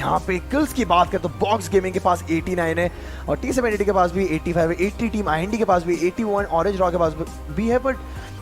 यहाँ पे किल्स की बात करें तो बॉक्स गेमिंग के पास 89 है और T780 के पास भी 85 है, 80 टीम आईएनडी के पास भी 81, ऑरेंज रॉ के पास भी है, but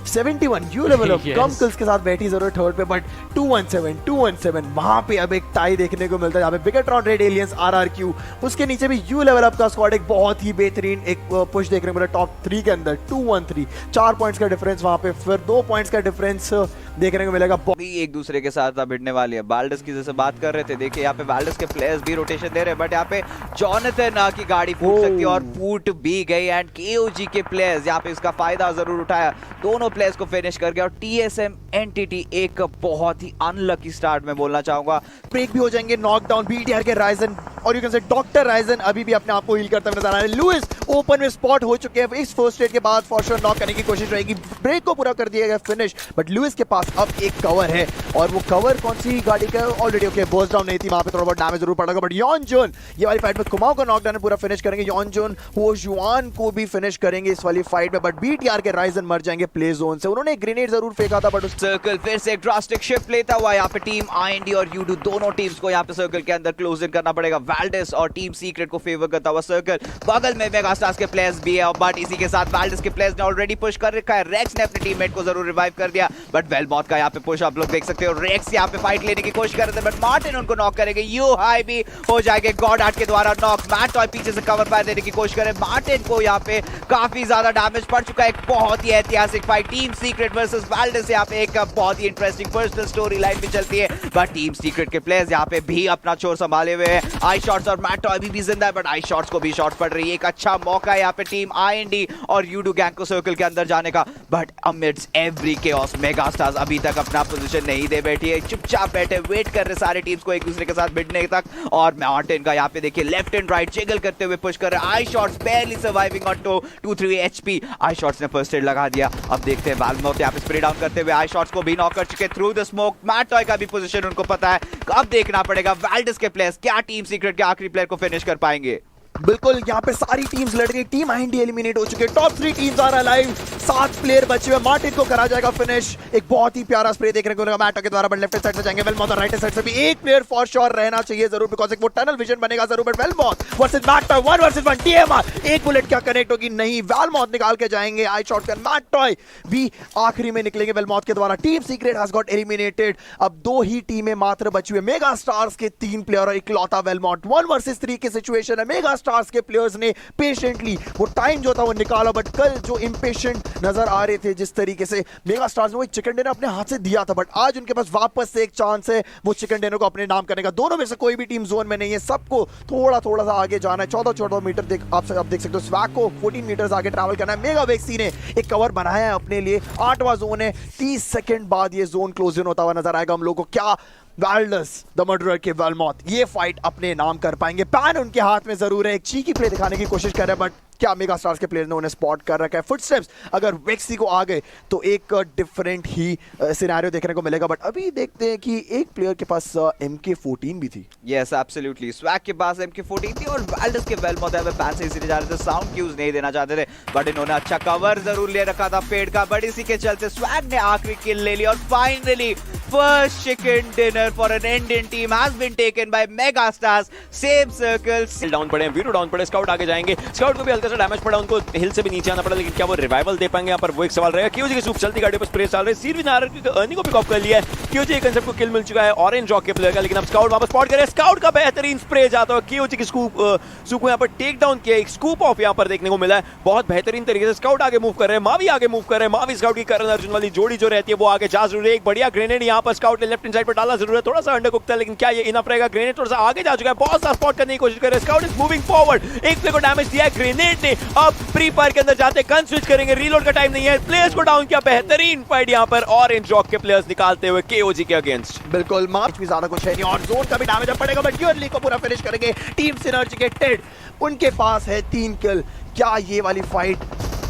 71 you level of come kills के साथ बैठी जरूर थर्ड पे, बट 217 वहां पे अब एक टाई देखने को मिलता है जहाँ पे बिगेट्रॉन रेड एलियंस RRQ, उसके नीचे भी यू लेवल अप का स्क्वाड एक बहुत ही बेहतरीन एक पुश देखने को मिला टॉप 3 के अंदर 213 4 पॉइंट्स का डिफरेंस वहां पे, फिर 2 पॉइंट्स का डिफरेंस देखने को मिलेगा। भी एक दूसरे के साथ अब भिड़ने वाली है। बाल्डस की जैसे बात कर रहे थे, देखिए यहाँ पे बाल्डस के प्लेयर्स भी रोटेशन दे रहे हैं, बट यहाँ पे जॉनथन की गाड़ी फूट सकती है और फूट भी गई। एंड KOG के प्लेयर्स यहाँ पे इसका फायदा जरूर उठाया, दोनों प्लेयर्स को फिनिश कर गया। और TSM एंटिटी एक बहुत ही अनलकी स्टार्ट में बोलना चाहूंगा। ब्रेक भी हो जाएंगे, नॉकडाउन BTR के राइजन और you can say doctor Ryzen अभी भी अपने आप को हील करते हुए नजर आ रहे हैं। लुइस ओपन में स्पॉट हो चुके हैं, इस फर्स्ट एड के बाद फॉर श्योर नॉक करने की कोशिश रहेगी, ब्रेक को पूरा कर दिया गया फिनिश, बट लुइस के पास अब एक कवर है और वो कवर कौन सी गाड़ी का ऑलरेडी ओके बर्स्ट डाउन नहीं थी, वहां पे थोड़ा बहुत डैमेज जरूर पड़ेगा, बट यॉनजोन ये वाली फाइट में कुमाओ का नॉकडाउन पूरा फिनिश करेंगे, यॉनजोन वो जुआन को भी फिनिश करेंगे इस वाली फाइट में, बट BTR के राइजन मर जाएंगे प्ले जोन से। उन्होंने ग्रेनेड जरूर फेंका था, बट उस सर्कल फिर से एक ड्रास्टिक शिफ्ट लेता हुआ यहाँ पे टीम आईएनडी और यूडू दोनों टीम्स को यहाँ पे सर्कल के अंदर क्लोज इन करना पड़ेगा। वाल्डस और टीम सीक्रेट को फेवर करता हुआ सर्कल, बगल में मेगास्टार्स के प्लेयर्स भी है, बट इसी के साथ वाल्डस के प्लेयर्स ने ऑलरेडी पुश कर रखा है। रेक्स ने अपने टीममेट को जरूर रिवाइव कर दिया, बट वेलमॉथ का यहाँ पे पुश आप लोग देख सकते हो। रेक्स यहाँ पे फाइट लेने की कोशिश कर रहे थे, बट मार्टिन उनको नॉक करेंगे। यू हाई भी हो जाएंगे गॉड आर्ट के द्वारा नॉक। मैट टॉय पीछे से कवर फायर देने की कोशिश करे, मार्टिन को यहाँ पे काफी ज्यादा डैमेज पड़ चुका है। एक बहुत ही ऐतिहासिक फाइट टीम सीक्रेट वर्सेस वाल्डस, यहाँ पे एक बहुत ही इंटरेस्टिंग पर्सनल स्टोरी लाइन भी चलती है, बट टीम सीक्रेट के प्लेयर्स यहाँ पे भी अपना छोर संभाले हुए हैं। आई शॉट्स और मैट टॉय भी जिंदा है, बट आई शॉट्स को भी शॉट पड़ रही है। एक अच्छा मौका है यहाँ पे टीम आईएनडी और यूडू गैंग को सर्कल के अंदर जाने का, but amidst every chaos megastars अभी तक अपना पोजीशन नहीं दे बैठी है, चुपचाप बैठे वेट कर रहे सारे टीम्स को एक दूसरे के साथ भिड़ने तक। और मार्टिन का यहाँ पे देखिए लेफ्ट एंड राइट जिगल करते हुए पुश कर रहे हैं। I shots barely surviving on 2-3 HP। I shots ने फर्स्ट एड लगा दिया। अब देखते हैं वेलमॉथ यहाँ पे स्प्रे डाउन करते हुए आई शॉट्स को भी नॉक कर चुके थ्रू द स्मोक। मैट टॉय का भी पोजीशन उनको पता है। अब देखना पड़ेगा वाल्डस के प्लेयर्स क्या टीम सीक्रेट के आखिरी प्लेयर को फिनिश कर पाएंगे। बिल्कुल यहाँ पे सारी टीम्स लड़ रही, टीम आईएनडी एलिमिनेट हो चुके हैं, top 3 teams are alive, 7 player बचे हुए, मार्टिन को करा जाएगा फिनिश। एक बहुत ही प्यारा स्प्रे देखने को मिलेगा मैटो के द्वारा, बट लेफ्ट साइड से जाएंगे वेलमॉथ और राइट साइड से भी एक प्लेयर फॉर श्योर रहना चाहिए जरूर, बिकॉज़ एक वो टनल विजन बनेगा जरूर, बट वेलमॉथ वर्सेस मैटो 1 वर्सेस 1 TMR, एक बुलेट क्या कनेक्ट होगी नहीं, वेलमॉथ निकाल के जाएंगे। आई शॉट का मैटो भी आखिरी में निकलेंगे वेलमॉथ के द्वारा। Team secret has got eliminated. अब 2 ही टीमें मात्र बची हुई, मेगा स्टार्स के 3 प्लेयर और इकलौता वेलमॉथ। 1 वर्सेस 3 की सिचुएशन है। मेगा स्टार्स के प्लेयर्स ने पेशेंटली वो टाइम जो था वो निकाला, बट कल जो इंपेशेंट नजर आ रहे थे जिस तरीके से मेगा स्टार्स ने वो चिकन डिनर अपने हाथ से दिया था, बट आज उनके पास वापस से एक चांस है वो चिकन डिनर को अपने नाम करने का। दोनों में से कोई भी टीम जोन में नहीं है, सबको थोड़ा थोड़ा सा आगे जाना है। 14 मीटर आप देख सकते हो। स्वैग को 14 मीटर आगे ट्रैवल करना है। मेगा वेक्सी ने एक कवर बनाया है अपने लिए, 8वां जोन है, 30 सेकंड बाद ये जोन क्लोज इन होता हुआ नजर आएगा हम लोग को। क्या वाल्डस द मर्डरर के वेलमॉथ ये फाइट अपने नाम कर पाएंगे? पैन उनके हाथ में जरूर है, एक चीकी प्ले दिखाने की कोशिश कर रहे हैं, बट क्या मेगा स्टार्स के प्लेयर ने उन्हें स्पॉट कर रखा है? फुटस्टेप्स अगर वेक्सी को आ गए तो एक डिफरेंट ही सिनेरियो देखने को मिलेगा, बट अभी देखते हैं कि एक प्लेयर के पास MK14 भी थी। यस एब्सोल्युटली, स्वैग के पास MK14 थी और वाल्डस के वेलमॉथ है पैन से इसीलिए जा रहे थे, साउंड क्यूज नहीं देना चाहते थे, बट इन्होंने अच्छा कवर जरूर ले रखा था पेड़ का, बट इसी के चलते स्वैग ने आखिरी किल ले ली और finally first chicken dinner for an Indian team has been taken by Megastars. Same circles down पड़े, वीरो डाउन पड़े, स्काउट आगे जाएंगे, स्काउट को भी हल्का सा डैमेज पड़ा, उनको हिल से भी नीचे आना पड़ा, लेकिन क्या वो रिवाइवल दे पाएंगे? यहाँ पर वो एक सवाल रहेगा। क्योजी की सूप चलती गाड़ी पर स्प्रे डाल रहे, सीरवी नायर की अर्निंग को पिक अप कर लिया है। क्योजी कंसेप्ट को किल मिल चुका है ऑरेंज रॉक के प्लेयर का, लेकिन अब स्काउट वापस स्पॉट करे, स्काउट का बेहतरीन स्प्रे जाता है। क्योजी की सूप को यहाँ पर टेक डाउन किया, एक स्कूप ऑफ यहाँ पर देखने को मिला है बहुत बेहतरीन तरीके से। स्काउट आगे मूव कर रहे हैं, मावी आगे मूव कर रहे हैं, मावी स्काउट की करण अर्जुन वाली जोड़ी जो रहती है वो आगे जा जरूर है। एक बढ़िया ग्रेनेड यहाँ पर स्काउट ने लेफ्ट हैंड साइड पर डाला जरूर है, थोड़ा सा अंडर कुकता है, लेकिन क्या ये इनफ रहेगा? ग्रेनेड थोड़ा सा आगे जा चुका है, बहुत सा स्पॉट करने की कोशिश कर रहे हैं। स्काउट इज मूविंग फॉरवर्ड, एक प्लेयर को डैमेज दिया है ग्रेनेड ने, अब प्री फायर के अंदर जाते गन स्विच करेंगे, रीलोड का टाइम नहीं है, प्लेयर्स को डाउन किया। बेहतरीन फाइट यहाँ पर ऑरेंज रॉक के प्लेयर्स निकालते हुए KOG के अगेंस्ट। बिल्कुल मार्च भी ज्यादा कुछ है नहीं और जोन का भी डैमेज पड़ेगा, बट यूरली को पूरा फिनिश करेंगे। टीम सिनर्जी के टेड उनके पास है 3 किल। क्या ये वाली फाइट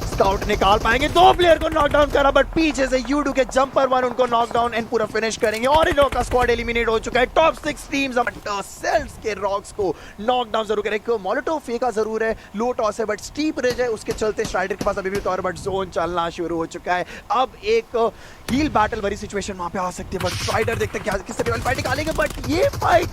स्काउट निकाल पाएंगे? 2 प्लेयर को नॉकडाउन करा, बट पीछे से यूडू के जंपर 1 उनको नॉकडाउन एंड पूरा फिनिश करेंगे और इन लोगों का स्क्वाड एलिमिनेट हो चुका है। टॉप 6 टीम्स सेल्स के रॉक्स को नॉकडाउन जरूर करेंगे। मोलोटोव फेंका जरूर है, लो टॉस है, बट स्टीप रिज है, उसके चलते स्ट्राइडर के पास अभी भी कवर, बट जोन चलना शुरू हो चुका है। अब एक हील बैटल भरी सिचुएशन वहां पे आ सकती है, बट स्ट्राइडर देखते हैं क्या किस तरह फाइट निकालेंगे, बट ये फाइट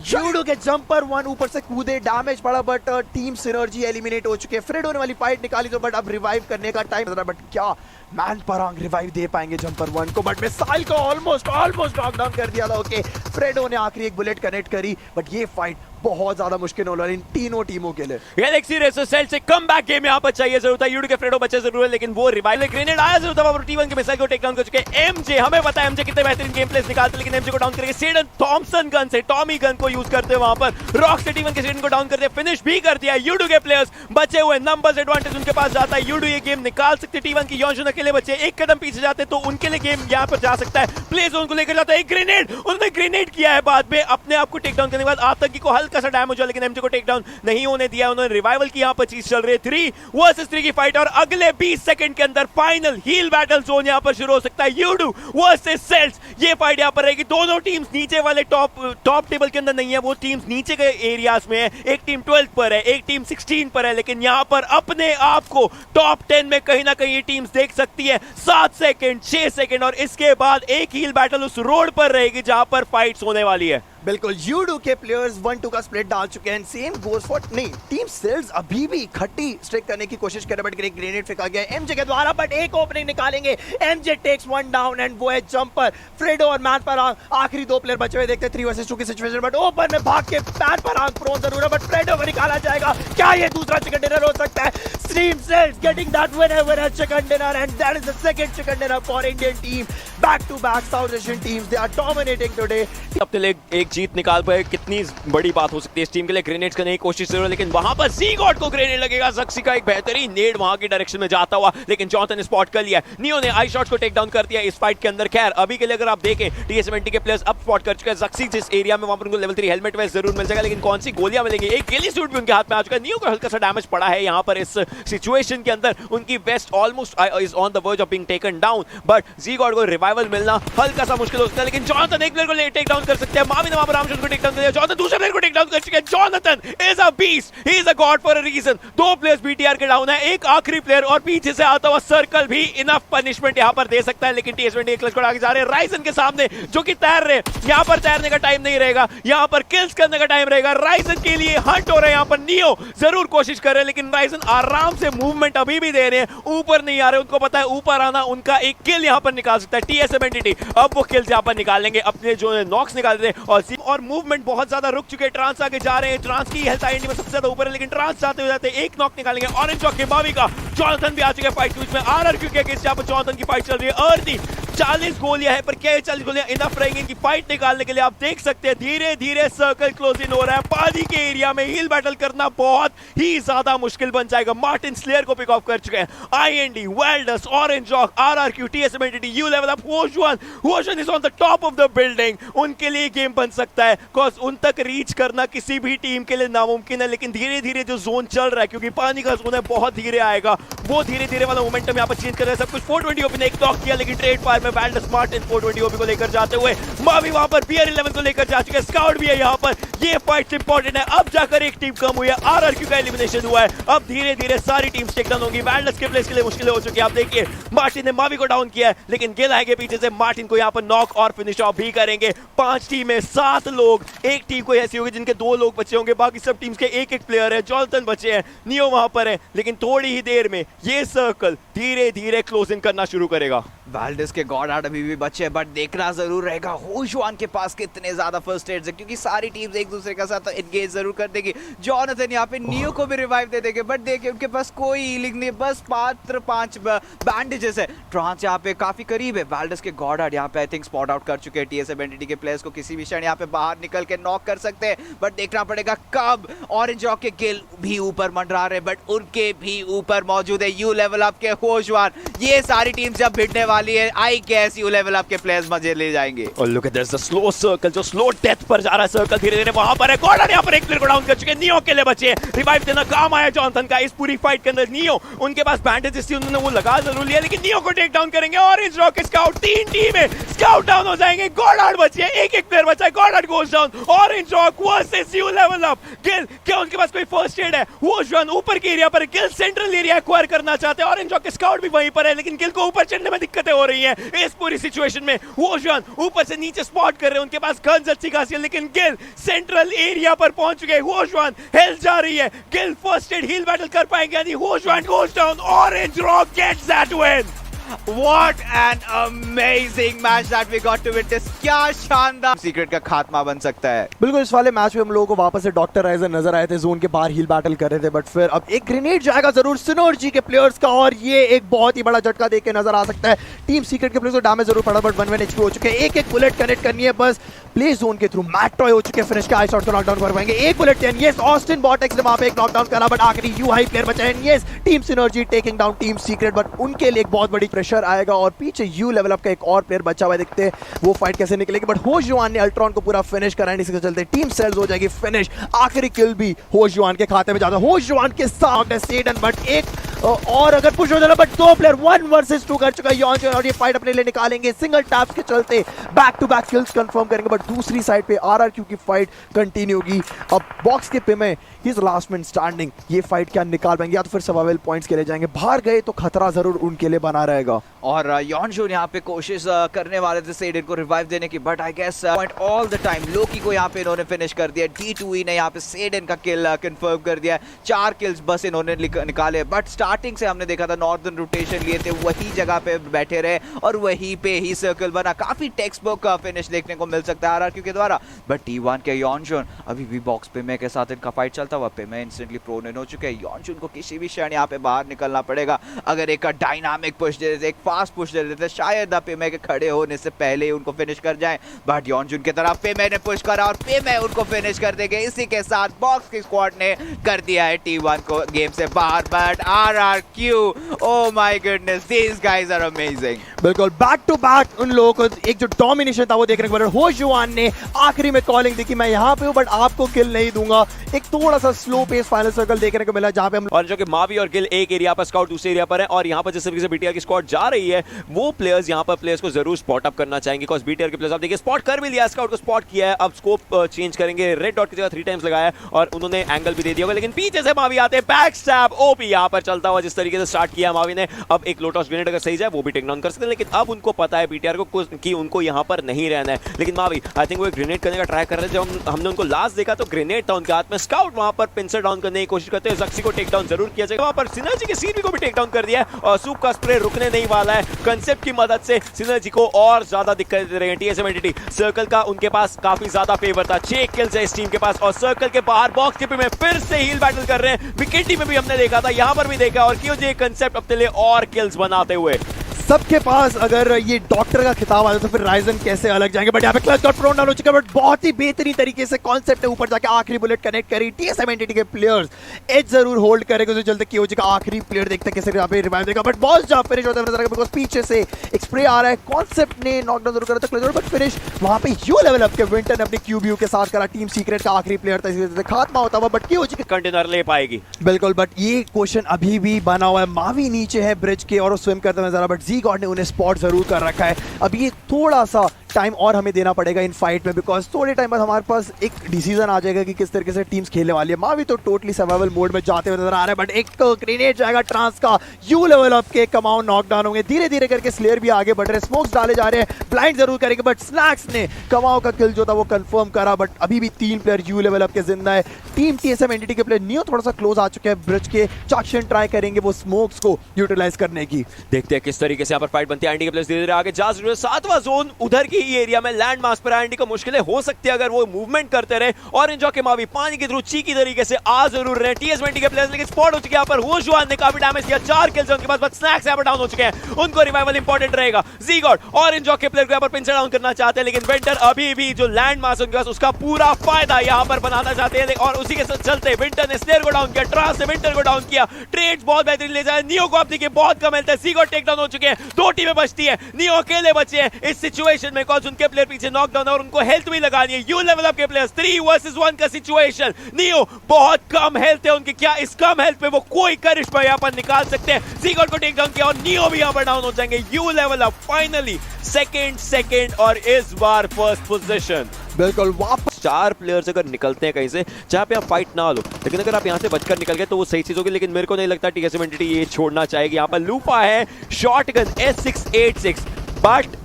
यूडो के जंपर वन ऊपर से कूदे, डैमेज पड़ा, बट टीम सिनर्जी एलिमिनेट हो चुके हैं। फ्रेडो ने वाली फाइट निकाली तो, बट अब रिवाइव करने का टाइम है, बट क्या मैन परांग रिवाइव दे पाएंगे जंपर वन को? बट मिसाइल को ऑलमोस्ट नॉकडाउन कर दिया था। ओके, फ्रेडो ने आखिरी एक बुलेट कनेक्ट करी, बट ये फाइट बहुत ज्यादा मुश्किल हो रहा है इन तीनों टीमों के लिए। गैलेक्सी रेसर सेल से कमबैक गेम यहां पर चाहिए जरूर था। यूडो के फ्रेडो बचे जरूर है, लेकिन वो रिवाइवल ग्रेनेड आया जरूर था। T1 के मिसाइल को टेक डाउन कर चुके हैं एमजे। हमें पता है एमजे कितने बेहतरीन गेम प्लेस निकालते, लेकिन एमजे को डाउन करेंगे सेडन थॉमसन गन से, टॉमी गन को यूज करते वहां पर रॉक से T1 के सेडन को डाउन करते, फिनिश भी कर दिया। यूडो के प्लेयर्स बचे हुए, नंबर्स एडवांटेज उनके पास जाता है। यूडो ये गेम निकाल सकते। T1 की योंजुन अकेले बचे, एक कदम पीछे जाते तो उनके लिए गेम यहां पर जा सकता है। प्ले जोन को लेकर जाता है, एक ग्रेनेड उन्होंने ग्रेनेड किया है, बाद में अपने आप को टेक डाउन करने के बाद आतंकी को हल्का सा डैमेज हुआ, लेकिन को टेक डाउन नहीं होने दिया। उन्होंने रिवाइवल की यहां पर चीज चल रही है, 3 वर्सेस 3 की फाइट, और अगले 20 सेकंड के अंदर फाइनल हील बैटल जोन यहां पर शुरू हो सकता है। यूडो वर्सेस सेल्स, ये फाइट यहां पर रहेगी। दोनों टीम्स नीचे वाले टॉप टेबल के अंदर नहीं है, वो टीम्स नीचे के एरियाज में है। एक टीम 12 पर है, एक टीम 16 पर है, लेकिन यहां पर अपने आप को टॉप 10 में कहीं ना कहीं ये टीम्स देख सकती है। 7 सेकंड, 6 सेकंड, और इसके बाद एक हील बैटल उस रोड पर रहेगी जहां पर फाइट्स होने वाली है। बिल्कुल, यूडो के प्लेयर्स 1-2 का स्प्लिट डाल चुके हैं। सेम गोस फॉर नहीं, टीम सेल्स अभी भी खट्टी स्ट्रिक करने की कोशिश कर रहे, बट एक ग्रेनेड फेंका गया एमजे के द्वारा, बट एक ओपनिंग निकालेंगे। एमजे टेक्स 1 डाउन, एंड वो है जंपर। फ्रेडो और मैन परांग आखिरी 2 प्लेयर बचे हुए देखते हैं 3 वर्सेस 2 की सिचुएशन, बट ओपन में भाग के मैन परांग प्रोन जरूर है, बट फ्रेडो को निकाला जाएगा। क्या ये दूसरा चिकन डिनर हो सकता है? स्ट्रीम सेल्स getting that winner chicken dinner, and that is the second chicken dinner for Indian team. Back to back South Asian teams, they are dominating today. अपने लिए एक जीत निकाल पाए, कितनी बड़ी बात हो सकती है इस टीम के लिए। ग्रेनेड्स करने की कोशिश जरूर है, लेकिन वहां पर ज़ी-गॉड को ग्रेनेड लगेगा। ज़क्सी का एक बेहतरीन नेड वहां की डायरेक्शन में जाता हुआ, लेकिन जॉनथन ने स्पॉट कर लिया। नियो ने आई शॉट्स को टेक डाउन कर दिया इस फाइट के अंदर। खैर अभी के लिए अगर आप देखें, TS70 के प्लेयर्स अब स्पॉट कर चुके हैं। ज़क्सी जिस एरिया में, वहां पर उनको लेवल 3 हेलमेट वेस्ट जरूर मिल जाएगा, लेकिन कौन सी गोलियां मिलेंगी? एक गिली सूट भी उनके हाथ में आ चुका है। नियो को हल्का सा डैमेज पड़ा है यहां पर इस सिचुएशन के अंदर। उनकी vest almost is on the verge of being taken down, but Z God को रिवाइवल मिलना हल्का सा मुश्किल हो सकता है, लेकिन जॉनथन एक प्लेयर को टेक डाउन कर सकते हैं। मामी ने वहां पर रामचंद्र को टेक डाउन कर दिया, जॉनथन दूसरे प्लेयर को टेक डाउन कर चुके हैं। Jonathan is a beast, he is a god for a reason. 2 players BTR के डाउन है, एक आखिरी प्लेयर, और पीछे से आता हुआ सर्कल भी इनफ पनिशमेंट यहां पर दे सकता है, लेकिन TS20 क्लच को आगे जा रहे हैं। राइजन के सामने जो कि तैर रहे, यहां पर तैरने का टाइम नहीं रहेगा, यहां पर किल्स करने का टाइम रहेगा। राइजन के लिए हंट हो रहे हैं यहां पर। नियो जरूर कोशिश कर रहे हैं, लेकिन राइजन आराम से मूवमेंट अभी भी दे रहे हैं, ऊपर नहीं आ रहे। उनको पता है ऊपर आना उनका एक किल यहां पर निकाल सकता है। TS70 अब वो किल्स यहां पर निकाल लेंगे, अपने जो नॉक्स निकाल रहे हैं, और मूवमेंट बहुत ज्यादा रुक चुके हैं। ट्रांस आगे जा रहे हैं, ट्रांस की हेल्थ आईएनडी में सबसे ज्यादा ऊपर है, लेकिन ट्रांस जाते हो जाते एक नॉक निकालेंगे। ऑरेंज चॉक के मावी का जॉनथन भी आ चुके हैं फाइट के बीच में। RRQ के अगेंस्ट यहां पर जॉनथन की फाइट चल रही है। अर्दी 40 गोलियां है, पर क्या 40 गोलियां इनफ रहेंगी इनकी फाइट निकालने के लिए? आप देख सकते हैं धीरे धीरे सर्कल क्लोज इन हो रहा है। पानी के एरिया में हील बैटल करना बहुत ही ज्यादा मुश्किल बन जाएगा। मार्टिन स्लेयर को पिक ऑफ कर चुके हैं। IND, वेल्डस, Orange Rock, RRQ, TS70, you level up, होशुआन is on the top of the building. उनके लिए गेम बन सकता है, बिकॉज उन तक रीच करना किसी भी टीम के लिए नामुमकिन है, लेकिन धीरे धीरे जो जोन चल रहा है, क्योंकि पानी का जोन है, बहुत धीरे आएगा, वो धीरे धीरे वाला मोमेंटम यहाँ पर चेंज कर रहा है सब कुछ। 420 ओपी ने एक नॉक किया, लेकिन ट्रेड फायर में वेल्डस मार्टिन 420 ओपी को लेकर जाते हुए, मावी वहां पर BR11 को लेकर जा चुके हैं। स्काउट भी है यहाँ पर, ये फाइट इंपॉर्टेंट है। अब जाकर एक टीम कम हुई है, RRQ का एलिमिनेशन हुआ है। अब धीरे धीरे सारी टीम्स टेक डाउन होंगी। वेल्डस के प्लेस के लिए मुश्किल हो चुकी है। आप देखिए मार्टिन ने मावी को डाउन किया है, लेकिन गिल आएंगे पीछे से, मार्टिन को यहाँ पर नॉक और फिनिश ऑफ भी करेंगे। 5 टीम में 7 लोग, एक टीम को ऐसी होगी जिनके 2 लोग बचे होंगे, बाकी सब टीम्स के एक प्लेयर है। जॉनथन बचे हैं, नियो वहां पर है, लेकिन थोड़ी ही देर में ये सर्कल धीरे धीरे क्लोज इन करना शुरू करेगा। वाल्डिस के गॉड हार्ट अभी भी बचे हैं, बट देखना जरूर रहेगा होशुआन के पास कितने ज्यादा फर्स्ट एड्स है, क्योंकि सारी टीम्स एक दूसरे के साथ एंगेज जरूर कर देगी। जॉनथन यहाँ पे नियो को भी रिवाइव दे देंगे, बट देखिए उनके पास कोई हीलिंग नहीं है, बस 5 बैंडेजेस है। ट्रांस यहाँ पे काफी करीब है। वाल्डिस के गॉड हार्ट यहाँ पे आई थिंक स्पॉट आउट कर चुके हैं। TS70 के प्लेयर्स को किसी भी क्षण यहाँ पे बाहर निकल के नॉक कर सकते हैं, बट देखना पड़ेगा कब। ऑरेंज रॉक के गिल भी ऊपर मंडरा रहे, बट उनके भी ऊपर मौजूद है यू लेवल अप के होशुआन। ये सारी टीम जब भिड़ने वाली है, I guess you level up के प्लेयर्स मजे ले जाएंगे। और look at this, the slow circle, जो स्लो डेथ पर जा रहा है सर्कल, धीरे धीरे वहां पर है। गॉर्डन यहाँ पर एक प्लेयर को डाउन कर चुके हैं, नियो के लिए बचे हैं। रिवाइव देना काम आया जॉनथन का इस पूरी फाइट के अंदर। नियो उनके पास बैंडेजेस थी, उन्होंने वो लगा जरूर लिया, लेकिन नियो को टेक डाउन करेंगे। ऑरेंज रॉक स्काउट, 3 टीम है, स्काउट डाउन हो जाएंगे। गॉर्डन बचे हैं, एक प्लेयर बचा है। Gordon goes down. Orange rock versus you level up. Gill, क्या उनके पास कोई फर्स्ट एड है? होशुआन ऊपर के एरिया पर, गिल सेंट्रल एरिया एक्वायर करना चाहते हैं। ऑरेंज रॉक स्काउट भी वहीं पर है, लेकिन गिल को ऊपर चढ़ने में दिक्कत दिक्कतें हो रही हैं इस पूरी सिचुएशन में। वोजुआन ऊपर से नीचे स्पॉट कर रहे हैं, उनके पास गन्स अच्छी खासी है, लेकिन गिल सेंट्रल एरिया पर पहुंच चुके हैं। वोजुआन हेल्थ जा रही है, गिल फर्स्ट एड हील बैटल कर पाएंगे यानी वोजुआन goes down, orange Rock gets that win. What an amazing match that we got to witness. क्या शानदार सीक्रेट का खात्मा बन सकता है। बिल्कुल, इस वाले मैच में हम लोगों को वापस से डॉक्टर राइजर नजर आए थे, जोन के बाहर हील बैटल कर रहे थे, बट फिर अब एक ग्रेनेड जाएगा जरूर सिनर्जी के प्लेयर्स का और ये एक बहुत ही बड़ा झटका देके नजर आ सकता है। टीम सीक्रेट के प्लेयर्स को डैमेज जरूर पड़ा, बट 1-1 एचपी हो चुके हैं। एक बुलेट कनेक्ट करनी है बस, प्ले जोन के थ्रू मैट टॉय हो चुके हैं, फिनिश का आई शॉट को नॉकडाउन कर पाएंगे। एक बुलेट 10, यस ऑस्टिन बॉटेक्स ने वहां पे एक नॉकडाउन करा, बट आखिरी यू हाई प्लेयर बचा है। Yes team synergy taking down team secret, but उनके लिए एक बहुत बड़ी प्रेशर आएगा और पीछे यू लेवल अप का एक और प्लेयर बचा हुआ है, देखते हैं वो फाइट कैसे निकलेगी। बट होजुआन ने अल्ट्रॉन को पूरा फिनिश करा, इसके चलते टीम सेल्स हो जाएगी फिनिश। आखिरी किल भी होजुआन के खाते में जाता है, होजुआन के साथ सेडन, बट एक और अगर पुश हो जाना, बट दो प्लेयर 1 वर्सेस 2 कर चुका है यॉन्जन और ये फाइट अपने लिए निकालेंगे। सिंगल टैप्स के चलते back to back kills confirm करेंगे, बट दूसरी साइड पे आरआरक्यू की फाइट कंटिन्यू होगी। अब बॉक्स के पे में he is last man standing, ये फाइट क्या निकाल पाएंगे या तो फिर सर्वाइवल पॉइंट्स के लिए जाएंगे। बाहर गए तो खतरा जरूर उनके लिए बना रहेगा। और यॉन्जन यहाँ पे कोशिश करने वाले थे सेडन को रिवाइव देने की, but I guess point all the time Loki को यहाँ पे इन्होंने फिनिश कर दिया। D2E ने यहाँ पे सेडन का किल कंफर्म कर दिया। 4 किल्स बस इन्होंने निकाले, बट स्टार्टिंग से हमने देखा था नॉर्दर्न रोटेशन लिए थे, वही जगह पे बैठे रहे और वहीं पे ही सर्कल बना। काफी टेक्स्ट बुक का फिनिश देखने को मिल सकता है आरआरक्यू के द्वारा, बट T1 के यॉन्जन अभी भी बॉक्स पे में के साथ इनका फाइट चलता हुआ। पे में इंस्टेंटली प्रोन इन हो चुके हैं, यॉन्जन को किसी भी क्षण यहाँ पे बाहर निकलना पड़ेगा। अगर एक डायनामिक पुश दे देते, एक फास्ट पुश दे देते, शायद पे के खड़े होने से पहले ही उनको फिनिश कर जाएं, बट यॉन्जन की तरफ पे ने पुश करा और पे में उनको फिनिश कर देंगे। इसी के साथ बॉक्स की स्क्वाड ने कर दिया है T1 को गेम से बाहर, but RRQ, oh my goodness, these guys are amazing. बिल्कुल बैक टू बैक उन लोगों को एक जो डोमिनेशन था वो देखने को मिला। होजुआन ने आखिरी में कॉलिंग दी कि मैं यहाँ पे हूँ बट आपको किल नहीं दूंगा। एक थोड़ा सा स्लो पेस फाइनल सर्कल देखने को मिला जहाँ पे हम और जो कि मावी और गिल एक एरिया पर, स्काउट दूसरे एरिया पर है और यहाँ पर जिस तरीके से बीटीआर की स्क्वाड जा रही है वो प्लेयर्स यहाँ पर प्लेयर्स को जरूर स्पॉट अप करना चाहेंगे, बिकॉज़ बीटीआर के प्लेयर्स आप देखिए स्पॉट कर भी लिया, स्काउट को स्पॉट किया है, अब स्कोप चेंज करेंगे, रेड डॉट की जगह 3 टाइम्स लगाया है और उन्होंने एंगल भी दे दिया होगा, लेकिन पीछे से मावी आते हैं, बैक स्टैब ओपी यहाँ पर चलता हुआ जिस तरीके से स्टार्ट किया मावी ने। अब एक लोटस ग्रेनेड अगर सही जाए वो भी टेक डाउन कर सकते हैं, लेकिन अब उनको पता है बीटीआर को कि उनको यहाँ पर नहीं रहना है। लेकिन मावी आई थिंक वो एक ग्रेनेड करने का ट्राई कर रहे थे, जब हमने उनको लास्ट देखा तो ग्रेनेड था उनके हाथ में, स्काउट वहां पर पिंसर डाउन करने की कोशिश करते हैं, जक्सी को टेक डाउन जरूर किया जाएगा, वहां पर सिनर्जी के सीवी को भी टेक डाउन कर दिया है और सूप का स्प्रे रुकने नहीं वाला है। कंसेप्ट की मदद से सिनर्जी को और ज्यादा दिक्कत दे रहे हैं टीएसएम एंटिटी। सर्कल का उनके पास काफी ज्यादा फेवर था, 6 किल्स है इस टीम के पास और सर्कल के बाहर बॉक्स के पे में फिर से हील बैटल कर रहे हैं। विकेटी में भी हमने देखा था, यहां पर भी देखा और क्योंकि कंसेप्ट अपने लिए और किल्स बनाते हुए सबके पास अगर ये डॉक्टर का खिताब आता तो फिर राइजन कैसे अलग जाएंगे, बट यहाँ पे क्लच डॉट प्रोन डाउन हो चुका है, बट बहुत ही बेहतरीन तरीके से कॉन्सेप्ट ने ऊपर जाके आखिरी बुलेट कनेक्ट करी। टीएसएम एंटिटी के प्लेयर्स एज जरूर होल्ड करेंगे, तो चलते केओजी का आखिरी प्लेयर देखते हैं कैसे यहाँ पे रिवाइव देगा, बट बॉल जहाँ फिनिश होता है नजर बिकॉज पीछे से एक स्प्रे आ रहा है। कॉन्सेप्ट ने नॉकडाउन जरूर करा था क्लच, बट फिनिश वहां पे यू लेवल अप के विंटर ने अपने क्यूबीयू के साथ करा। टीम सीक्रेट का आखिरी प्लेयर था, इसलिए खात्मा होता हुआ, बट केओजी के कंटेनर ले पाएगी बिल्कुल। बट ये क्वेश्चन अभी भी बना हुआ है, मावी नीचे है ब्रिज के और वो स्विम करते नजर आ, बट जी गॉड ने उन्हें स्पॉट जरूर कर रखा है। अब ये थोड़ा सा टाइम और हमें देना पड़ेगा इन फाइट में, बिकॉज थोड़े टाइम बाद हमारे पास एक डिसीजन आ जाएगा कि किस तरीके से टीम्स खेलने वाली है। मावी तो टोटली सर्वाइवल मोड में जाते हुए नजर आ रहा है, बट एक ग्रेनेड जाएगा ट्रांस का, यू लेवल अप के कमाओ नॉकडाउन होंगे। धीरे धीरे करके स्लेयर भी आगे बढ़ रहे हैं, स्मोक्स डाले जा रहे हैं, ब्लाइंड जरूर करेंगे, बट स्नैक्स ने कमाओ का किल जो था वो कंफर्म करा, बट अभी भी 3 प्लेयर यू लेवल अप के जिंदा है। टीम टीएसएम एंटिटी के प्लेयर नियो थोड़ा सा क्लोज आ चुके हैं ब्रिज के, चाक्षन ट्राई करेंगे वो स्मोक्स को यूटिलाइज करने की। देखते हैं किस तरीके से यहाँ पर फाइट बनती है। एंटी के प्लेयर्स धीरे धीरे आगे जा रहे हैं, 7वां जोन उधर की ही एरिया में लैंड मास पर एंटी को मुश्किलें हो सकती है अगर वो मूवमेंट करते रहे और इन जॉके मावी पानी के थ्रू चीकी तरीके से आ जरूर रहे टीएसएम एंटी के प्लेयर्स, लेकिन स्पॉट हो चुके हैं यहाँ पर। होजुआन ने काफी डैमेज दिया, 4 किल्स हैं उनके पास, बट स्नैक्स यहाँ पर डाउन हो चुके हैं, उनको रिवाइवल इंपॉर्टेंट रहेगा। ज़ीगॉड और इन जॉके प्लेयर को यहाँ पर पिंचर डाउन करना चाहते हैं, लेकिन विंटर अभी भी जो लैंड मास उनके पास उसका पूरा फायदा यहाँ पर बनाना चाहते हैं और उसी के साथ चलते विंटर ने स्लेयर को डाउन किया, ट्रांस ने विंटर को डाउन किया, ट्रेड्स बहुत बेहतरीन ले जाए। नियो को आप देखिए बहुत कम हेल्थ है, ज़ीगॉड टेक डाउन हो चुके हैं, 2 टीमें बचती है, नियो अकेले बचे हैं इस सिचुएशन में बिकॉज़ उनके प्लेयर पीछे नॉकडाउन है और उनको हेल्थ भी लगानी है। यू लेवल अप के प्लेयर्स 3 वर्सेस 1 का सिचुएशन, नियो बहुत कम हेल्थ है उनकी, क्या इस कम हेल्थ पे वो कोई करिश्मा यहाँ पर निकाल सकते हैं। ज़ीगॉड को टेक डाउन किया और नियो भी यहाँ पर डाउन हो जाएंगे। You level up finally second और इस बार फर्स्ट पोजीशन। बिल्कुल वापस 4 प्लेयर्स अगर निकलते हैं कहीं से जहाँ पे आप फाइट ना लो, लेकिन अगर आप यहाँ से बचकर निकल गए तो वो सही चीज होगी। लेकिन मेरे को नहीं लगता TSM एंटिटी ये छोड़ना चाहेगी। यहाँ पर लूफा है, शॉटगन S686, बट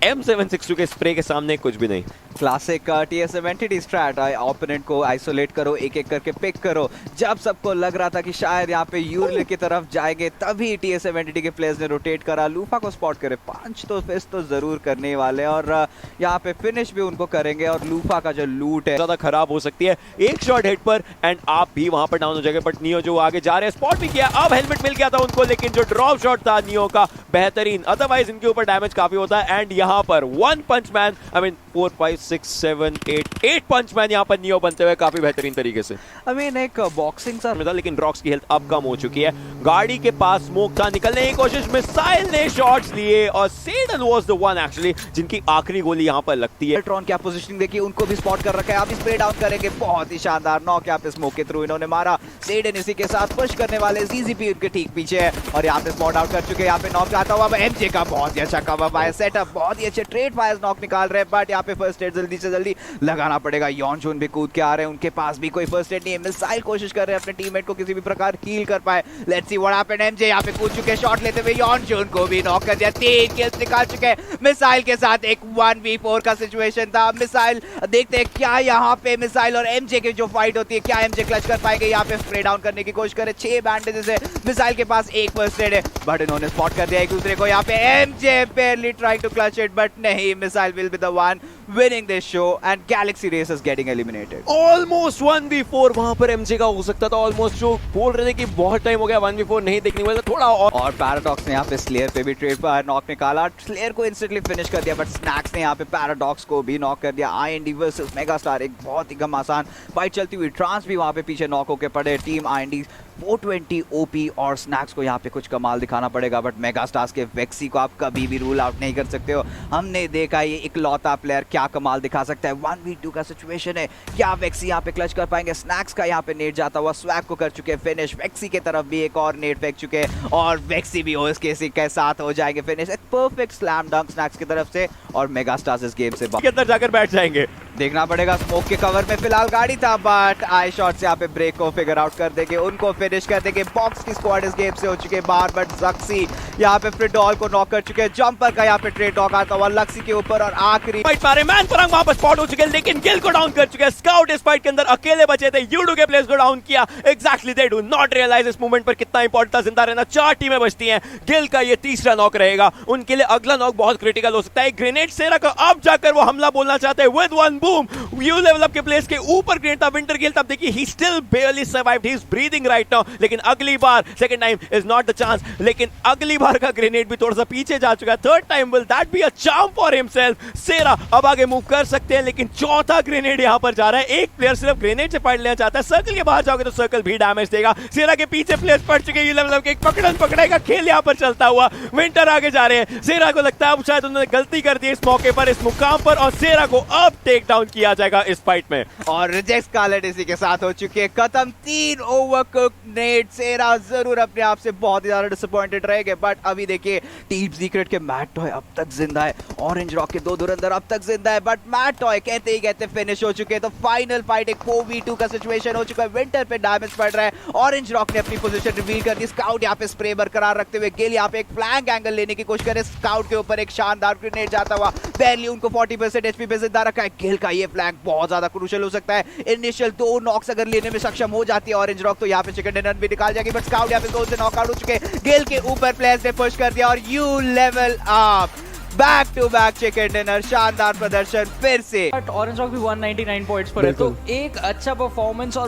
M762 के स्प्रे के सामने कुछ भी नहीं। Classic TSM entity straight, opponent को आइसोलेट करो, एक एक करके पिक करो। जब सबको लग रहा था कि शायद यहाँ पे यूरल की तरफ जाएंगे, तभी TSM एंटिटी के प्लेयर्स ने रोटेट करा, लूफा को स्पॉट करे। 5 तो फिस तो जरूर करने वाले और यहाँ पे फिनिश भी उनको करेंगे। और लूफा का जो लूट है ज्यादा खराब हो सकती है, एक शॉट हेड पर एंड आप भी वहां पर डाउन हो जाएंगे। बट नियो जो आगे जा रहे हैं, स्पॉट भी किया, अब हेलमेट मिल गया था उनको, लेकिन जो ड्रॉप शॉट था नियो का बेहतरीन, अदरवाइज इनके ऊपर डैमेज काफी होता है। एंड यहाँ पर 1 punch man, I mean 4 5 6 7 8 punch man यहाँ पर नियो बनते हुए काफी बेहतरीन तरीके से। आई मीन एक बॉक्सिंग सा था, लेकिन रॉक्स की हेल्थ अब कम हो चुकी है। गाड़ी के पास स्मोक था, निकलने की कोशिश, मिसाइल ने शॉट्स लिए और sedan was the one actually जिनकी आखिरी गोली यहाँ पर लगती है। ट्रॉन क्या पोजीशनिंग देखिए, उनको भी स्पॉट कर रखा है, अभी स्प्रे डाउन करेंगे। बहुत ही शानदार नॉक यहाँ पे स्मोक के थ्रू इन्होंने मारा। सेडन इसी के साथ पुश करने वाले, ZZP उनके ठीक पीछे है और यहाँ पे स्पॉट आउट कर चुके हैं। यहाँ पे नॉक आता हुआ एमजे का बहुत ही अच्छा कवर फायर सेटअप, बहुत ही अच्छे ट्रेड फायर नॉक निकाल रहे हैं। बट यहाँ पे फर्स्ट एड जल्दी से जल्दी लगाना पड़ेगा। यॉनजून भी कूद के आ रहे हैं, उनके पास भी कोई फर्स्ट एड नहीं है। मिसाइल कोशिश कर रहे हैं अपने टीममेट को किसी भी प्रकार हील कर पाए। Let's see what happened. MJ यहाँ पे कूद चुके, शॉट लेते हुए यॉनजून को भी नॉक कर दिया। 3 किल्स निकाल चुके हैं मिसाइल के साथ। एक 1v4 का सिचुएशन था। मिसाइल देखते हैं क्या यहाँ पे मिसाइल और एमजे की जो फाइट होती है, क्या एमजे क्लच कर पाएंगे। यहाँ पे स्प्रे डाउन करने की कोशिश करे, 6 बैंडेजेस है मिसाइल के पास, 1 फर्स्ट एड है, बट इन्होंने स्पॉट कर दिया एक दूसरे को। यहाँ पे MJ barely trying to clutch it, but नहीं, missile will be the one winning this show and Galaxy Race is getting eliminated. Almost 1v4 वहां पर एमजे का हो सकता था। ऑलमोस्ट जो बोल रहे थे कि बहुत टाइम हो गया 1v4 नहीं देखने वाला, थोड़ा और पैराडॉक्स ने यहाँ पे स्लेयर पे भी ट्रेड फायर नॉक निकाला, स्लेयर को इंस्टेंटली फिनिश कर दिया। बट स्नैक्स ने यहाँ पे पैराडॉक्स को भी नॉक कर दिया। IND वर्सेस मेगास्टार, एक बहुत ही घमासान फाइट चलती हुई। ट्रांस भी वहां पे पीछे नॉक होके पड़े। टीम IND 420 OP और स्नैक्स को यहाँ पे कुछ कमाल दिखाना पड़ेगा। बट मेगास्टार्स के वेक्सी को आप कभी भी रूल आउट नहीं कर सकते हो। हमने देखा ये इकलौता प्लेयर क्या कमाल दिखा सकता है। 1v2 का सिचुएशन है, क्या वेक्सी यहाँ पे क्लच कर पाएंगे। स्नैक्स का यहाँ पे नेट जाता हुआ, स्वैग को कर चुके फिनिश। वेक्सी के तरफ भी एक और नेट फेंक चुके और वेक्सी भी OSKC के साथ हो जाएंगे फिनिश। एक परफेक्ट स्लैम डंक स्नैक्स की तरफ से और मेगास्टार्स इस गेम से के अंदर जाकर बैठ जाएंगे। देखना पड़ेगा। स्मोक के कवर में फिलहाल गाड़ी था, बट आई शॉट से यहाँ पे ब्रेक को फिगर आउट कर देंगे, उनको फिनिश कर देंगे। बॉक्स की स्क्वाड इस गेम से हो चुके बाहर, बट जक्सी यहाँ पे फ्रिडॉल को नॉक कर चुके हैं। जंपर का यहाँ पे ट्रेड नॉक आता हुआ लक्सी के ऊपर और आखिरी फाइट पा रहे मैन परंग वहां पर स्पॉट हो चुके हैं, लेकिन गिल को डाउन कर चुके हैं। स्काउट इस फाइट के अंदर अकेले बचे थे, यूडू के प्लेयर्स को डाउन किया। Exactly they do not realise इस मूवमेंट पर कितना इंपॉर्टेंट था जिंदा रहना। 4 टीमें बचती हैं, गिल का ये तीसरा नॉक रहेगा, उनके लिए अगला नॉक बहुत क्रिटिकल हो सकता है। ग्रेनेड सेरा का अब जाकर वो हमला बोलना चाहते हैं with 1 boom. You level up के प्लेस के ऊपर ग्रेनेड था विंटर गिल, तब देखिए ही still barely survived, he is breathing right now। लेकिन अगली बार second time is not the chance, लेकिन अगली बार का ग्रेनेड भी थोड़ा सा पीछे जा चुका है। Third time will that be a charm for himself. Sera अब आगे मूव कर सकते हैं, लेकिन चौथा ग्रेनेड यहां पर जा रहा है। एक प्लेयर सिर्फ ग्रेनेड से फाइट लेना चाहता है, सर्कल के बाहर जाओगे तो सर्कल भी डैमेज देगा। सेरा के पीछे प्लेयर्स पड़ चुके हैं, यू लेवल अप के एक पकड़न पकड़ाई का खेल यहां पर चलता हुआ। विंटर आगे जा रहे हैं, सेरा को लगता है अब शायद उन्होंने गलती कर दी इस मौके पर, इस मुकाम पर, और सेरा को अब टेक डाउन किया जाएगा इस फाइट में। और रिजेक्ट स्कारलेट इसी के साथ हो चुकी है खत्म। 3 ओवरकुक नेट। सेरा जरूर अपने आप से बहुत ही ज्यादा डिसअपॉइंटेड रहेंगे, बट अभी देखिए टीम सीक्रेट के मैट टॉय अब तक जिंदा है, ऑरेंज रॉक के 2 धुरंधर अब तक जिंदा है, बट मैट टॉय कहते ही कहते फिनिश हो चुके हैं। तो फाइनल फाइट एक 4v2 का सिचुएशन हो चुका है। विंटर पे डैमेज पड़ रहा है, ऑरेंज रॉक ने अपनी पोजीशन रिवील कर दी। स्काउट यहाँ पे स्प्रे बरकरार रखते हुए, गिल यहाँ पे एक फ्लैंक एंगल लेने की कोशिश करे। स्काउट के ऊपर एक शानदार ग्रेनेड जाता हुआ, बैरली उनको 40% HP पे जिंदा रखा है। गिल का ये फ्लैंक बहुत ज्यादा क्रूशियल हो सकता है। इनिशियल 2 नॉक्स अगर लेने में सक्षम हो जाती है ऑरेंज रॉक, तो यहाँ पे चिकन डिनर भी निकाल जाएगी। बट स्काउट यहाँ पे 2 से नॉकआउट हो चुके हैं। गिल के ऊपर प्लेयर्स ने पुश कर दिया और you level up. Back to back chicken dinner, शानदार प्रदर्शन फिर से। ऑरेंज रॉक भी 199 पॉइंट्स पर है, तो एक अच्छा परफॉर्मेंस और